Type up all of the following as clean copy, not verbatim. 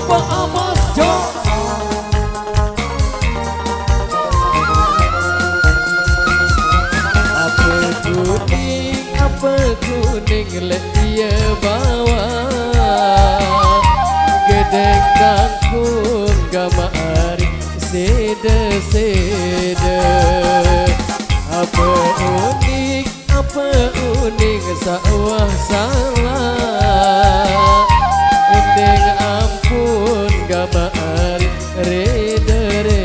Tiba amas jo. Apa kuning lek dia bawa gedeng kangkung gamari sede-sede. Apa unik sawah salah endeng ampun gamari rede-rede.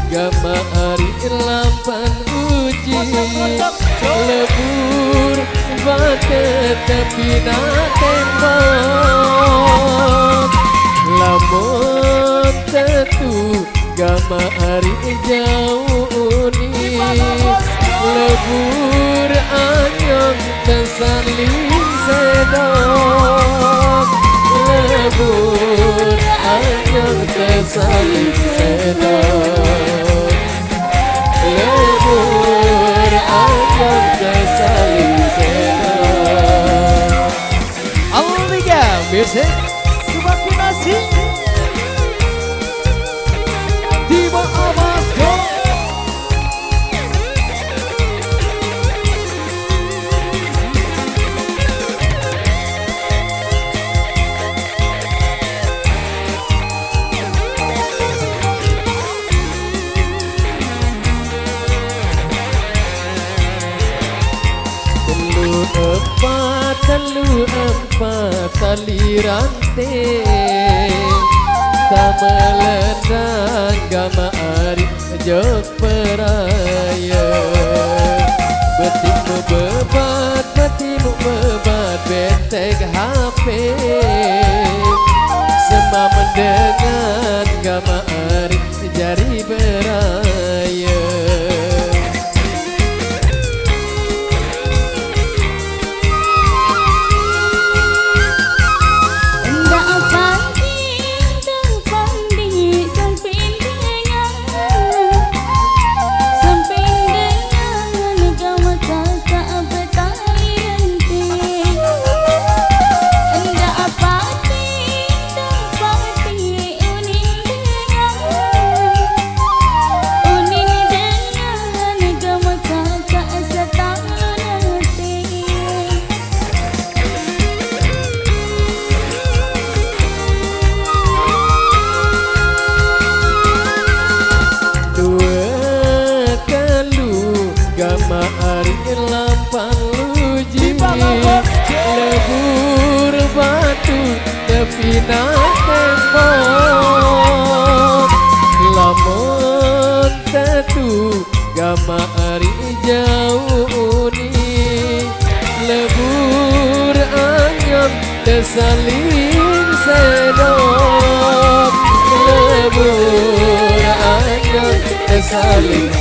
Gamari lampan uji lebur baket tepi na tembok. Lamun tetu gamari jauh ni lebur anyong tersaling sedok. Lebur anyong tersaling sedok. Lebur anyong tersaling sedok. Alliga music semakin asik. Tiba amas go. Telu empat tali ranting tak meledang gamari jok peraya. Betimu bebat benteng HP semua mendengar gamari jari beraya. Gamari lampan luji lebur batu tepi na tembok. Lamun tetu gamari jauh ni lebur anyong tersaling sedok. Lebur anyong tersaling